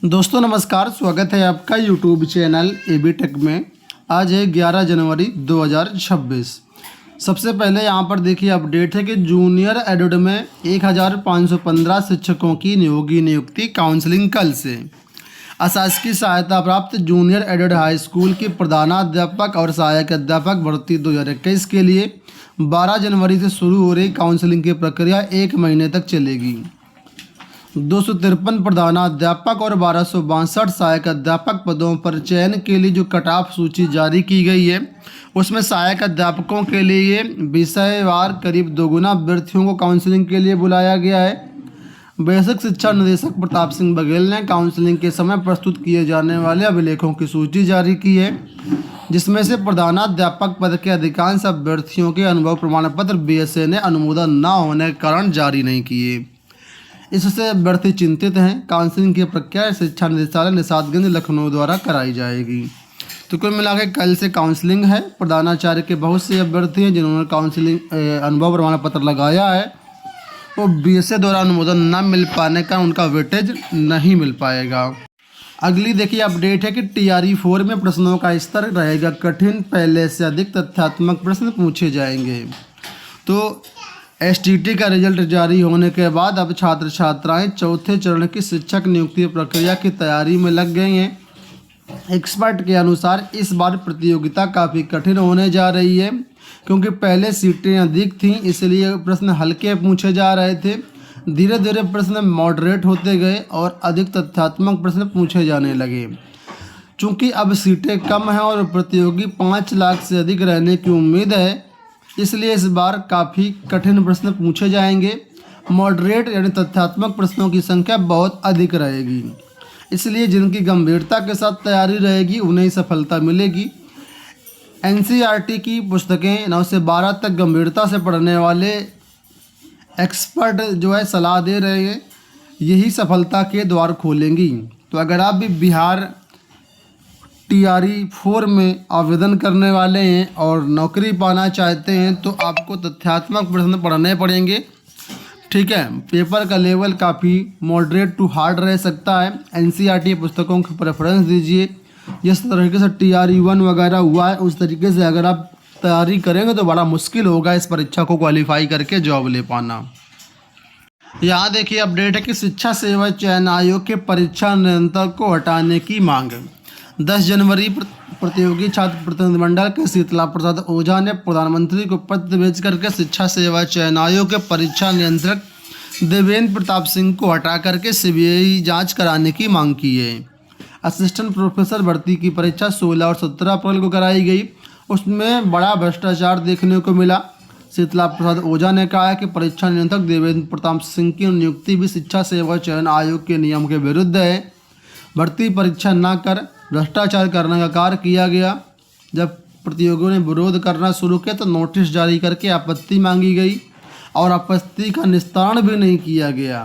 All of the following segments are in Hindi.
दोस्तों नमस्कार, स्वागत है आपका यूट्यूब चैनल एबी टेक में। आज है 11 जनवरी 2026। सबसे पहले यहाँ पर देखिए अपडेट है कि जूनियर एडेड में 1515 शिक्षकों की नियुक्ति काउंसलिंग कल से। अशासकीय सहायता प्राप्त जूनियर एडेड हाई स्कूल की प्रधानाध्यापक और सहायक अध्यापक भर्ती 2021 के लिए 12 जनवरी से शुरू हो रही काउंसलिंग की प्रक्रिया 1 महीने तक चलेगी। 253 प्रधानाध्यापक और 1262 सहायक अध्यापक पदों पर चयन के लिए जो कट ऑफ सूची जारी की गई है, उसमें सहायक अध्यापकों के लिए विषयवार करीब दोगुना अभ्यर्थियों को काउंसलिंग के लिए बुलाया गया है। बेसिक शिक्षा निदेशक प्रताप सिंह बघेल ने काउंसलिंग के समय प्रस्तुत किए जाने वाले अभिलेखों की सूची जारी की है, जिसमें से प्रधानाध्यापक पद के अधिकांश अभ्यर्थियों के अनुभव प्रमाण पत्र बीएसए ने अनुमोदन न होने के कारण जारी नहीं किए। इससे अभ्यर्थी चिंतित हैं। काउंसलिंग की प्रक्रिया शिक्षा निदेशालय निषादगंज लखनऊ द्वारा कराई जाएगी। तो कुल मिला के कल से काउंसलिंग है। प्रधानाचार्य के बहुत से अभ्यर्थी हैं जिन्होंने काउंसलिंग अनुभव प्रमाण पत्र लगाया है, वो बीएसए द्वारा अनुमोदन न मिल पाने का उनका वेटेज नहीं मिल पाएगा। अगली देखिए अपडेट है कि TRE 4 में प्रश्नों का स्तर रहेगा कठिन, पहले से अधिक तथ्यात्मक प्रश्न पूछे जाएंगे। तो STT का रिजल्ट जारी होने के बाद अब छात्र छात्राएं चौथे चरण की शिक्षक नियुक्ति प्रक्रिया की तैयारी में लग गए हैं। एक्सपर्ट के अनुसार इस बार प्रतियोगिता काफ़ी कठिन होने जा रही है, क्योंकि पहले सीटें अधिक थीं, इसलिए प्रश्न हल्के पूछे जा रहे थे। धीरे धीरे प्रश्न मॉडरेट होते गए और अधिक तथ्यात्मक प्रश्न पूछे जाने लगे। चूँकि अब सीटें कम हैं और प्रतियोगी 5 लाख से अधिक रहने की उम्मीद है, इसलिए इस बार काफ़ी कठिन प्रश्न पूछे जाएंगे। मॉडरेट यानी तथ्यात्मक प्रश्नों की संख्या बहुत अधिक रहेगी, इसलिए जिनकी गंभीरता के साथ तैयारी रहेगी उन्हें ही सफलता मिलेगी। NCERT की पुस्तकें 9 से 12 तक गंभीरता से पढ़ने वाले एक्सपर्ट जो है सलाह दे रहे हैं, यही सफलता के द्वार खोलेंगी। तो अगर आप भी बिहार TRE 4 में आवेदन करने वाले हैं और नौकरी पाना चाहते हैं, तो आपको तथ्यात्मक प्रश्न पढ़ने पड़ेंगे। ठीक है, पेपर का लेवल काफ़ी मॉडरेट टू हार्ड रह सकता है। NCERT पुस्तकों की प्रेफरेंस दीजिए। जिस तरीके से TRE 1 वगैरह हुआ है, उस तरीके से अगर आप तैयारी करेंगे तो बड़ा मुश्किल होगा इस परीक्षा को क्वालिफाई करके जॉब ले पाना। यहाँ देखिए अपडेट है कि शिक्षा सेवा चयन आयोग के परीक्षा नियंत्रक को हटाने की मांग। 10 जनवरी प्रतियोगी छात्र प्रतिनिधिमंडल के शीतला प्रसाद ओझा ने प्रधानमंत्री को पत्र भेज करके शिक्षा सेवा चयन आयोग के परीक्षा नियंत्रक देवेंद्र प्रताप सिंह को हटा करके CBI जांच कराने की मांग की है। असिस्टेंट प्रोफेसर भर्ती की परीक्षा 16 और 17 अप्रैल को कराई गई, उसमें बड़ा भ्रष्टाचार देखने को मिला। शीतला प्रसाद ओझा ने कहा है कि परीक्षा नियंत्रक देवेंद्र प्रताप सिंह की नियुक्ति भी शिक्षा सेवा चयन आयोग के नियम के विरुद्ध है। भर्ती परीक्षा न कर भ्रष्टाचार करने का कार्य किया गया। जब प्रतियोगियों ने विरोध करना शुरू किया तो नोटिस जारी करके आपत्ति मांगी गई और आपत्ति का निस्तारण भी नहीं किया गया।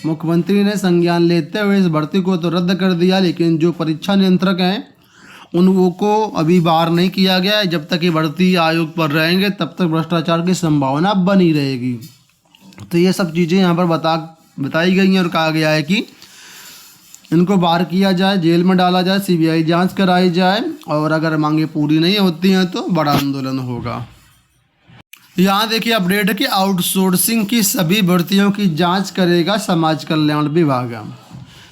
मुख्यमंत्री ने संज्ञान लेते हुए इस भर्ती को तो रद्द कर दिया, लेकिन जो परीक्षा नियंत्रक हैं उनको अभी बाहर नहीं किया गया है। जब तक ये भर्ती आयोग पर रहेंगे तब तक भ्रष्टाचार की संभावना बनी रहेगी। तो ये सब चीज़ें यहाँ पर बताई गई हैं और कहा गया है कि इनको बाहर किया जाए, जेल में डाला जाए, CBI जांच कराई जाए, और अगर मांगे पूरी नहीं होती हैं तो बड़ा आंदोलन होगा। यहाँ देखिए अपडेट है कि आउटसोर्सिंग की सभी भर्तियों की जांच करेगा समाज कल्याण विभाग।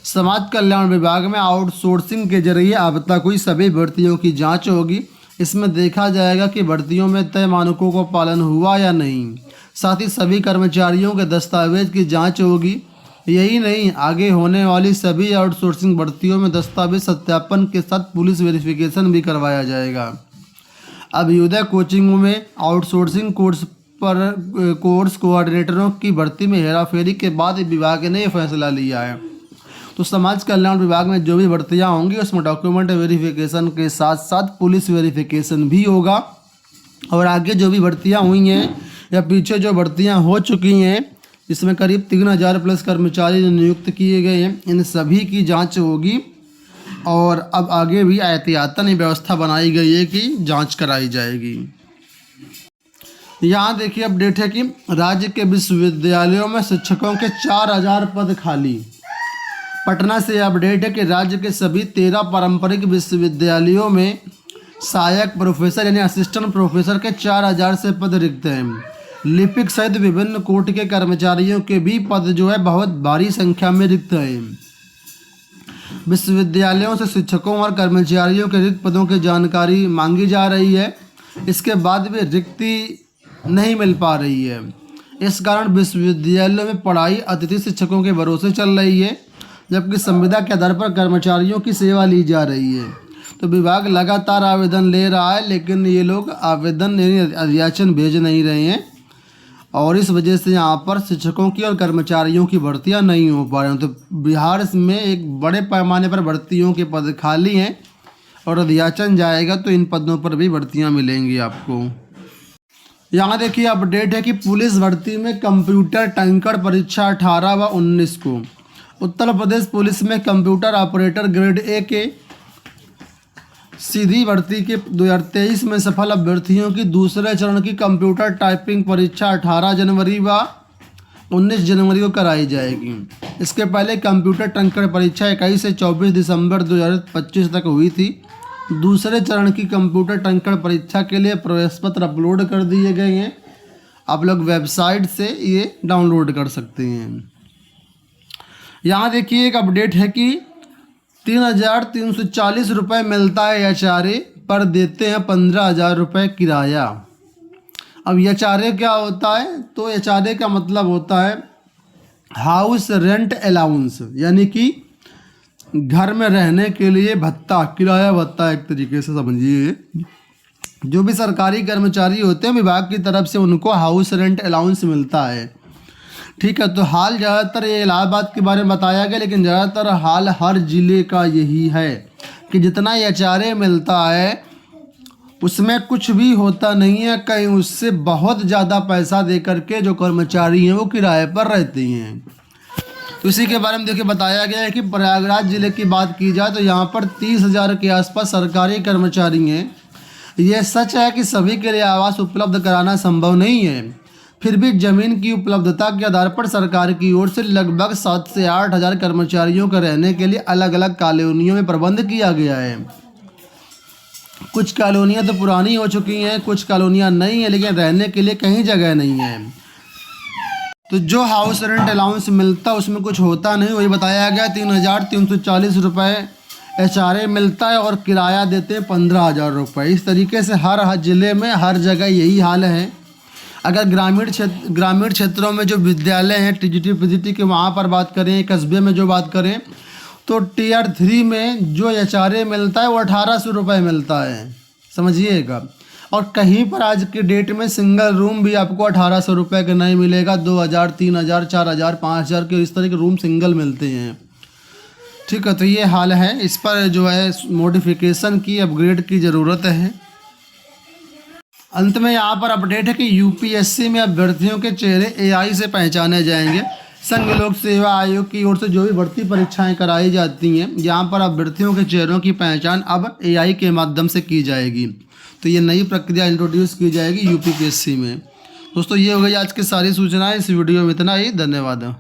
समाज कल्याण विभाग में आउटसोर्सिंग के जरिए अब तक हुई सभी भर्तियों की जांच होगी। इसमें देखा जाएगा कि भर्तियों में तय मानकों का पालन हुआ या नहीं। साथ ही सभी कर्मचारियों के दस्तावेज की जाँच होगी। यही नहीं, आगे होने वाली सभी आउटसोर्सिंग भर्तियों में दस्तावेज सत्यापन के साथ पुलिस वेरिफिकेशन भी करवाया जाएगा। अभ्युदय कोचिंग में आउटसोर्सिंग कोर्स कोऑर्डिनेटरों की भर्ती में हेराफेरी के बाद विभाग ने यह फैसला लिया है। तो समाज कल्याण विभाग में जो भी भर्तियां होंगी उसमें डॉक्यूमेंट वेरिफिकेशन के साथ साथ पुलिस वेरिफिकेशन भी होगा। और आगे जो भी भर्तियाँ हुई हैं या पीछे जो भर्तियाँ हो चुकी हैं, इसमें करीब 3000 प्लस कर्मचारी नियुक्त किए गए हैं, इन सभी की जांच होगी। और अब आगे भी एहतियातन व्यवस्था बनाई गई है कि जांच कराई जाएगी। यहाँ देखिए अपडेट है कि राज्य के विश्वविद्यालयों में शिक्षकों के 4000 पद खाली। पटना से अपडेट है कि राज्य के सभी 13 पारंपरिक विश्वविद्यालयों में सहायक प्रोफेसर यानी असिस्टेंट प्रोफेसर के 4000 से पद रिक्त हैं। लिपिक सहित विभिन्न कोर्ट के कर्मचारियों के भी पद जो है बहुत भारी संख्या में रिक्त हैं। विश्वविद्यालयों से शिक्षकों और कर्मचारियों के रिक्त पदों की जानकारी मांगी जा रही है। इसके बाद भी रिक्ति नहीं मिल पा रही है। इस कारण विश्वविद्यालयों में पढ़ाई अतिथि शिक्षकों के भरोसे चल रही है, जबकि संविदा के आधार पर कर्मचारियों की सेवा ली जा रही है। तो विभाग लगातार आवेदन ले रहा है, लेकिन ये लोग आवेदन याचन भेज नहीं रहे हैं और इस वजह से यहाँ पर शिक्षकों की और कर्मचारियों की भर्तियाँ नहीं हो पा रही हैं। तो बिहार में एक बड़े पैमाने पर भर्तियों के पद खाली हैं और अध्याचन जाएगा तो इन पदों पर भी भर्तियाँ मिलेंगी आपको। यहाँ देखिए अपडेट है कि पुलिस भर्ती में कंप्यूटर टंकड़ परीक्षा 18 व 19 को। उत्तर प्रदेश पुलिस में कंप्यूटर ऑपरेटर ग्रेड ए के सीधी भर्ती के 2023 में सफल अभ्यर्थियों की दूसरे चरण की कंप्यूटर टाइपिंग परीक्षा 18 जनवरी व 19 जनवरी को कराई जाएगी। इसके पहले कंप्यूटर टंकड़ परीक्षा 21 से 24 दिसंबर 2025 तक हुई थी। दूसरे चरण की कंप्यूटर टंकड़ परीक्षा के लिए प्रवेश पत्र अपलोड कर दिए गए हैं। आप लोग वेबसाइट से ये डाउनलोड कर सकते हैं। यहाँ देखिए एक अपडेट है कि 3,340 रुपये मिलता है एचआरए पर, देते हैं 15,000 रुपये किराया। अब एचआरए क्या होता है? तो एचआरए का मतलब होता है हाउस रेंट अलाउंस, यानी कि घर में रहने के लिए भत्ता, किराया भत्ता एक तरीके से समझिए। जो भी सरकारी कर्मचारी होते हैं विभाग की तरफ से उनको हाउस रेंट अलाउंस मिलता है। ठीक है, तो हाल ज़्यादातर ये इलाहाबाद के बारे में बताया गया, लेकिन ज़्यादातर हाल हर ज़िले का यही है कि जितना एचआरए मिलता है उसमें कुछ भी होता नहीं है, कहीं उससे बहुत ज़्यादा पैसा दे करके जो कर्मचारी हैं वो किराए पर रहते हैं। तो इसी के बारे में देखिए बताया गया है कि प्रयागराज ज़िले की बात की जाए तो यहाँ पर 30,000 के आसपास सरकारी कर्मचारी हैं। यह सच है कि सभी के लिए आवास उपलब्ध कराना संभव नहीं है, फिर भी ज़मीन की उपलब्धता के आधार पर सरकार की ओर से लगभग 7 से 8 हज़ार कर्मचारियों को रहने के लिए अलग अलग कॉलोनियों में प्रबंध किया गया है। कुछ कॉलोनियाँ तो पुरानी हो चुकी हैं, कुछ कॉलोनियाँ नहीं हैं, लेकिन रहने के लिए कहीं जगह नहीं है। तो जो हाउस रेंट अलाउंस मिलता उसमें कुछ होता नहीं, वही बताया गया 3,340 रुपये एचआरए मिलता है और किराया देते हैं 15,000 रुपये। इस तरीके से हर ज़िले में हर जगह यही हाल है। अगर ग्रामीण क्षेत्रों में जो विद्यालय हैं टीजीटी पीजीटी के, वहाँ पर बात करें, कस्बे में जो बात करें, तो टियर 3 में जो एचआरए मिलता है वो 1,800 रुपये मिलता है, समझिएगा। और कहीं पर आज के डेट में सिंगल रूम भी आपको 1,800 रुपये का नहीं मिलेगा, 2,000, 3,000, 4,000, 5,000 के इस तरह के रूम सिंगल मिलते हैं। ठीक है, तो ये हाल है। इस पर जो है मॉडिफिकेशन की, अपग्रेड की ज़रूरत है। अंत में यहाँ पर अपडेट है कि यूपीएससी में अभ्यर्थियों के चेहरे एआई से पहचाने जाएंगे। संघ लोक सेवा आयोग की ओर से जो भी भर्ती परीक्षाएं कराई जाती हैं, यहाँ पर अभ्यर्थियों के चेहरों की पहचान अब एआई के माध्यम से की जाएगी। तो ये नई प्रक्रिया इंट्रोड्यूस की जाएगी यूपीएससी में। दोस्तों ये हो गई आज की सारी सूचनाएं। इस वीडियो में इतना ही। धन्यवाद।